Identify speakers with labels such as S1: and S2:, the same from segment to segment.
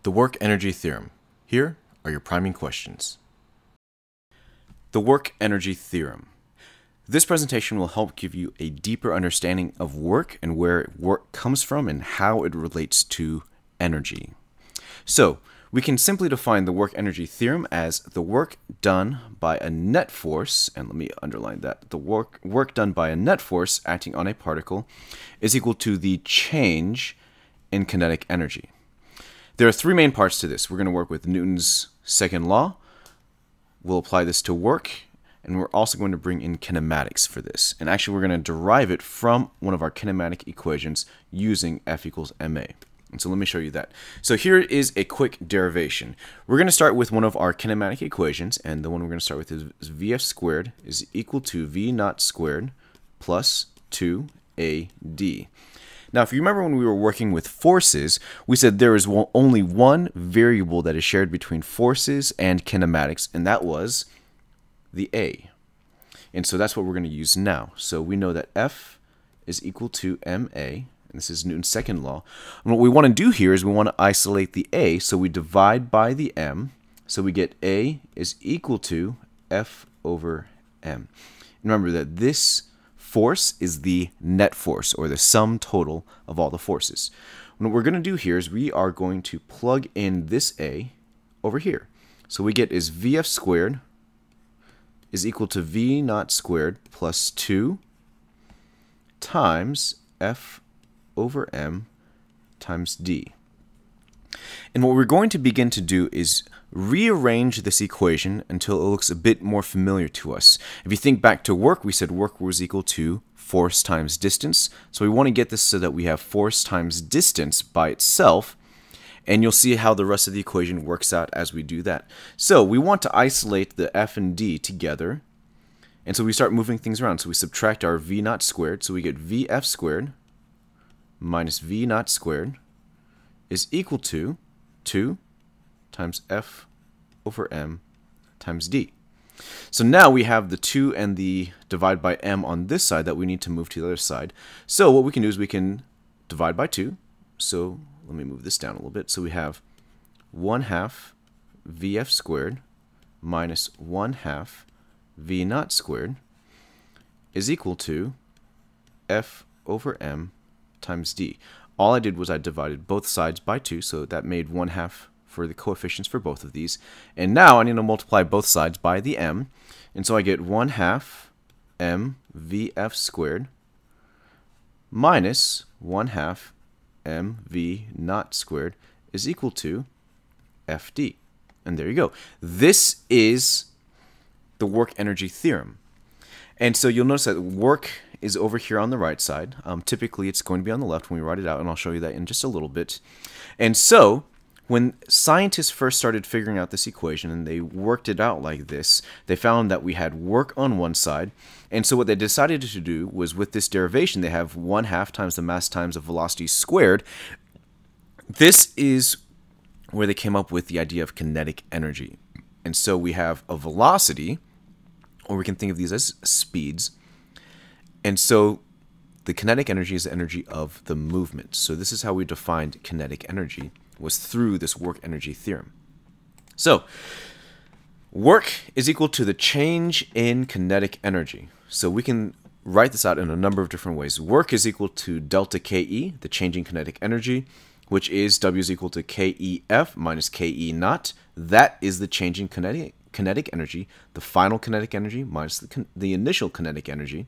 S1: The Work-Energy Theorem. Here are your priming questions. The Work-Energy Theorem. This presentation will help give you a deeper understanding of work and where work comes from and how it relates to energy. So, we can simply define the Work-Energy Theorem as the work done by a net force, and let me underline that, the work done by a net force acting on a particle is equal to the change in kinetic energy. There are three main parts to this. We're going to work with Newton's second law. We'll apply this to work, and we're also going to bring in kinematics for this. And actually, we're going to derive it from one of our kinematic equations using F equals ma. And so let me show you that. So here is a quick derivation. We're going to start with one of our kinematic equations, and the one we're going to start with is Vf squared is equal to V naught squared plus 2AD. Now, if you remember when we were working with forces, we said there is only one variable that is shared between forces and kinematics, and that was the A. And so that's what we're going to use now. So we know that F is equal to ma, and this is Newton's second law. And what we want to do here is we want to isolate the A, so we divide by the m, so we get A is equal to F over m. Remember that this force is the net force, or the sum total of all the forces. And what we're going to do here is we are going to plug in this A over here. So we get is Vf squared is equal to V naught squared plus 2 times F over m times d. And what we're going to begin to do is rearrange this equation until it looks a bit more familiar to us. If you think back to work, we said work was equal to force times distance. So we want to get this so that we have force times distance by itself. And you'll see how the rest of the equation works out as we do that. So we want to isolate the F and D together. And so we start moving things around. So we subtract our V naught squared. So we get Vf squared minus V naught squared is equal to 2 times F over m times d. So now we have the 2 and the divide by m on this side that we need to move to the other side. So what we can do is we can divide by 2. So let me move this down a little bit. So we have 1/2 Vf squared minus 1/2 V naught squared is equal to F over m times d. All I did was I divided both sides by 2, so that made 1/2 for the coefficients for both of these. And now I need to multiply both sides by the m, and so I get 1/2 m Vf squared minus 1/2 m V naught squared is equal to Fd. And there you go. This is the work-energy theorem. And so you'll notice that work is over here on the right side. Typically, it's going to be on the left when we write it out, and I'll show you that in just a little bit. And so, when scientists first started figuring out this equation and they worked it out like this, they found that we had work on one side. And so what they decided to do was, with this derivation, they have 1/2 times the mass times the velocity squared. This is where they came up with the idea of kinetic energy. And so we have a velocity, or we can think of these as speeds. And so the kinetic energy is the energy of the movement. So this is how we defined kinetic energy, was through this work-energy theorem. So work is equal to the change in kinetic energy. So we can write this out in a number of different ways. Work is equal to delta Ke, the change in kinetic energy, which is W is equal to Kef minus Ke naught. That is the change in kinetic energy, the final kinetic energy minus the initial kinetic energy.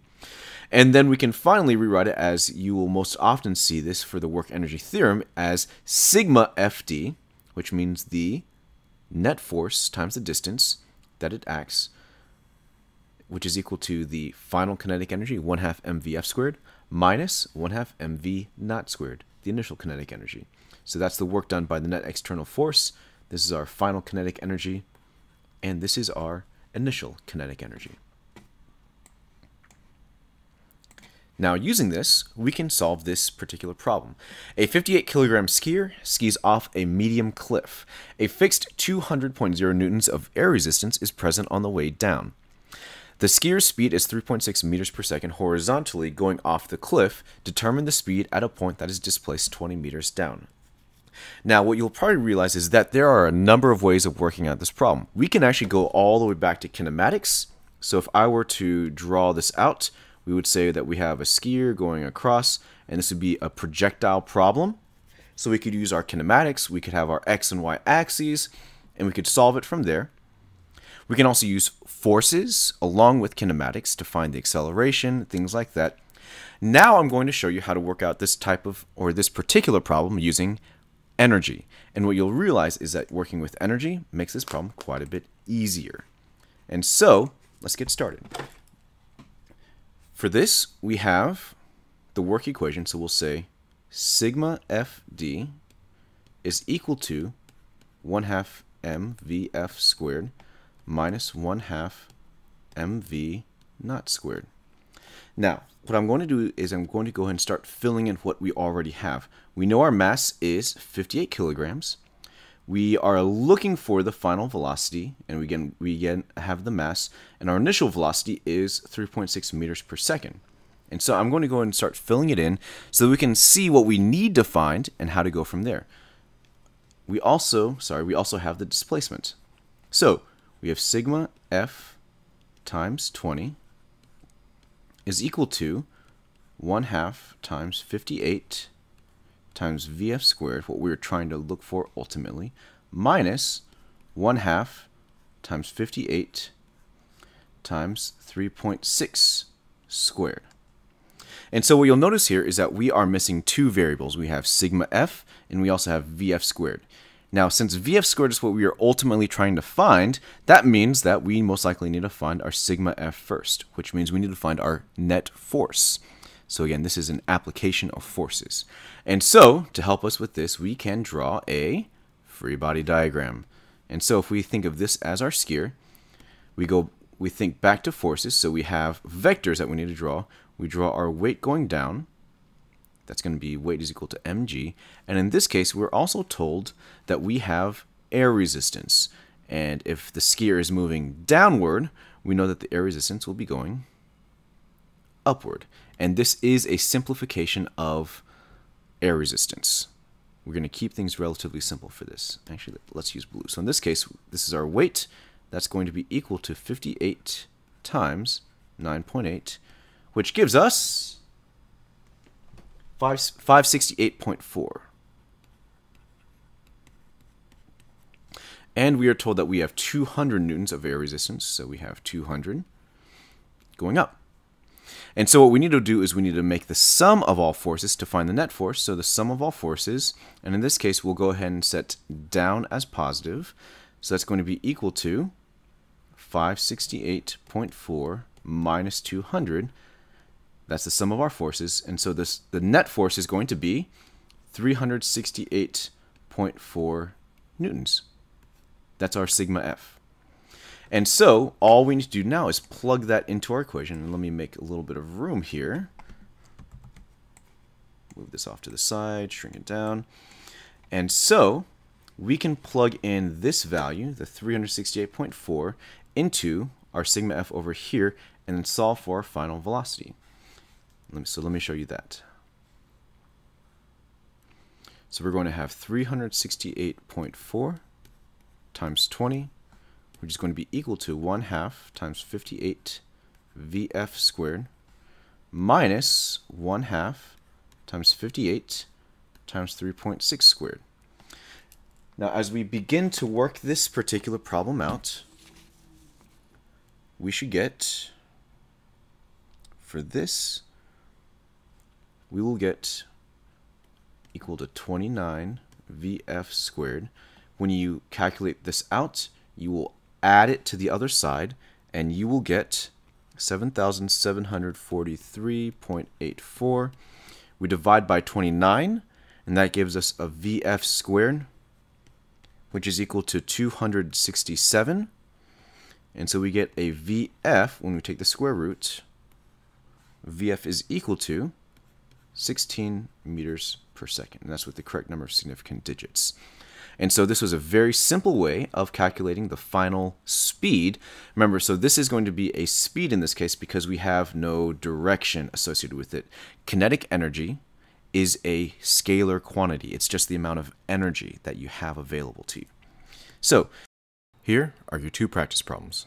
S1: And then we can finally rewrite it as you will most often see this for the work-energy theorem as sigma Fd, which means the net force times the distance that it acts, which is equal to the final kinetic energy, 1/2 mvf squared, minus 1/2 mv naught squared, the initial kinetic energy. So that's the work done by the net external force. This is our final kinetic energy, and this is our initial kinetic energy. Now, using this, we can solve this particular problem. A 58 kilogram skier skis off a medium cliff. A fixed 200.0 newtons of air resistance is present on the way down. The skier's speed is 3.6 meters per second horizontally going off the cliff. Determine the speed at a point that is displaced 20 meters down. Now, what you'll probably realize is that there are a number of ways of working out this problem. We can actually go all the way back to kinematics. So if I were to draw this out, we would say that we have a skier going across, and this would be a projectile problem. So we could use our kinematics, we could have our x and y axes, and we could solve it from there. We can also use forces along with kinematics to find the acceleration, things like that. Now I'm going to show you how to work out this type of, or this particular problem using energy. And what you'll realize is that working with energy makes this problem quite a bit easier. And so, let's get started. For this, we have the work equation, so we'll say sigma FD is equal to 1/2 mvf squared minus 1/2 mv naught squared. Now, what I'm going to do is I'm going to go ahead and start filling in what we already have. We know our mass is 58 kilograms. We are looking for the final velocity, and we again have the mass, and our initial velocity is 3.6 meters per second. And so I'm going to go ahead and start filling it in so that we can see what we need to find and how to go from there. We also have the displacement. So we have sigma F times 20 is equal to 1/2 times 58 times Vf squared, what we're trying to look for ultimately, minus 1/2 times 58 times 3.6 squared. And so what you'll notice here is that we are missing two variables. We have sigma f and we also have Vf squared. Now, since Vf squared is what we are ultimately trying to find, that means that we most likely need to find our sigma f first, which means we need to find our net force. So again, this is an application of forces. And so, to help us with this, we can draw a free body diagram. And so if we think of this as our skier, we think back to forces, so we have vectors that we need to draw. We draw our weight going down. That's going to be weight is equal to mg. And in this case, we're also told that we have air resistance. And if the skier is moving downward, we know that the air resistance will be going upward. And this is a simplification of air resistance. We're going to keep things relatively simple for this. Actually, let's use blue. So in this case, this is our weight. That's going to be equal to 58 times 9.8, which gives us 568.4. And we are told that we have 200 newtons of air resistance, so we have 200 going up. And so what we need to do is we need to make the sum of all forces to find the net force. So the sum of all forces, and in this case we'll go ahead and set down as positive. So that's going to be equal to 568.4 minus 200. That's the sum of our forces. And so the net force is going to be 368.4 newtons. That's our sigma f. And so all we need to do now is plug that into our equation. And let me make a little bit of room here. Move this off to the side, shrink it down. And so we can plug in this value, the 368.4, into our sigma f over here and then solve for our final velocity. So let me show you that. So we're going to have 368.4 times 20, which is going to be equal to 1/2 times 58 Vf squared minus 1/2 times 58 times 3.6 squared. Now, as we begin to work this particular problem out, we should get, for this, we will get equal to 29 Vf squared. When you calculate this out, you will add it to the other side, and you will get 7,743.84. We divide by 29, and that gives us a Vf squared, which is equal to 267. And so we get a Vf, when we take the square root, Vf is equal to 16 meters per second. And that's with the correct number of significant digits. And so this was a very simple way of calculating the final speed. Remember, so this is going to be a speed in this case because we have no direction associated with it. Kinetic energy is a scalar quantity. It's just the amount of energy that you have available to you. So, here are your two practice problems.